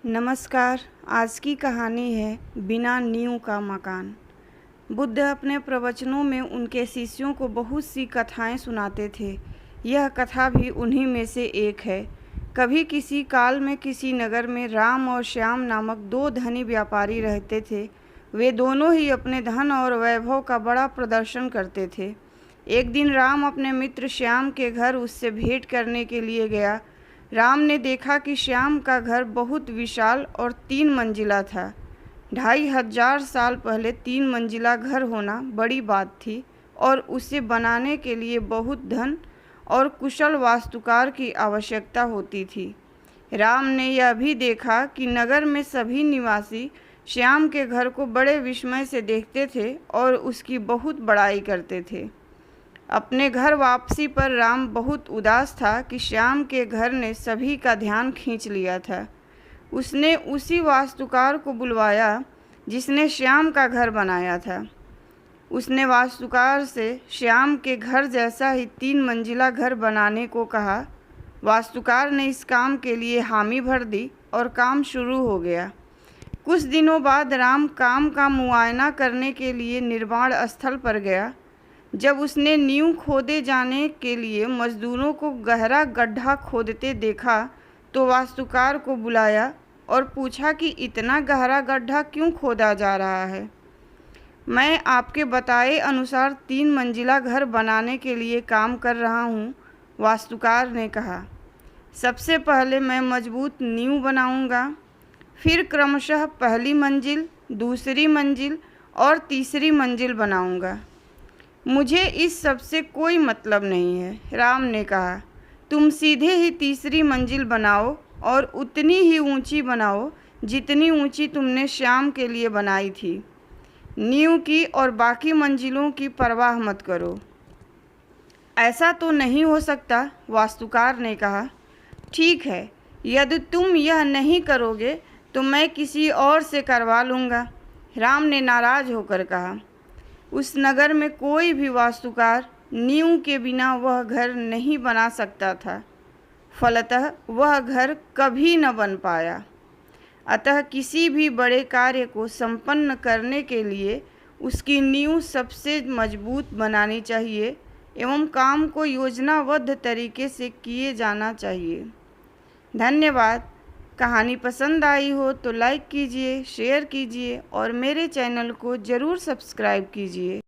नमस्कार। आज की कहानी है बिना नींव का मकान। बुद्ध अपने प्रवचनों में उनके शिष्यों को बहुत सी कथाएं सुनाते थे। यह कथा भी उन्हीं में से एक है। कभी किसी काल में किसी नगर में राम और श्याम नामक दो धनी व्यापारी रहते थे। वे दोनों ही अपने धन और वैभव का बड़ा प्रदर्शन करते थे। एक दिन राम अपने मित्र श्याम के घर उससे भेंट करने के लिए गया। राम ने देखा कि श्याम का घर बहुत विशाल और 3 मंजिला था। 2500 साल पहले 3 मंजिला घर होना बड़ी बात थी और उसे बनाने के लिए बहुत धन और कुशल वास्तुकार की आवश्यकता होती थी। राम ने यह भी देखा कि नगर में सभी निवासी श्याम के घर को बड़े विस्मय से देखते थे और उसकी बहुत बड़ाई करते थे। अपने घर वापसी पर राम बहुत उदास था कि श्याम के घर ने सभी का ध्यान खींच लिया था। उसने उसी वास्तुकार को बुलवाया जिसने श्याम का घर बनाया था। उसने वास्तुकार से श्याम के घर जैसा ही 3 मंजिला घर बनाने को कहा। वास्तुकार ने इस काम के लिए हामी भर दी और काम शुरू हो गया। कुछ दिनों बाद राम काम का मुआयना करने के लिए निर्माण स्थल पर गया। जब उसने नींव खोदे जाने के लिए मजदूरों को गहरा गड्ढा खोदते देखा तो वास्तुकार को बुलाया और पूछा कि इतना गहरा गड्ढा क्यों खोदा जा रहा है। मैं आपके बताए अनुसार 3 मंजिला घर बनाने के लिए काम कर रहा हूँ, वास्तुकार ने कहा। सबसे पहले मैं मजबूत नींव बनाऊँगा, फिर क्रमशः पहली मंजिल, दूसरी मंजिल और तीसरी मंजिल बनाऊँगा। मुझे इस सब से कोई मतलब नहीं है, राम ने कहा। तुम सीधे ही तीसरी मंजिल बनाओ और उतनी ही ऊंची बनाओ जितनी ऊंची तुमने श्याम के लिए बनाई थी। नींव की और बाकी मंजिलों की परवाह मत करो। ऐसा तो नहीं हो सकता, वास्तुकार ने कहा। ठीक है, यदि तुम यह नहीं करोगे तो मैं किसी और से करवा लूँगा, राम ने नाराज होकर कहा। उस नगर में कोई भी वास्तुकार नींव के बिना वह घर नहीं बना सकता था। फलतः वह घर कभी न बन पाया। अतः किसी भी बड़े कार्य को संपन्न करने के लिए उसकी नींव सबसे मजबूत बनानी चाहिए एवं काम को योजनाबद्ध तरीके से किए जाना चाहिए। धन्यवाद। कहानी पसंद आई हो तो लाइक कीजिए, शेयर कीजिए और मेरे चैनल को ज़रूर सब्सक्राइब कीजिए।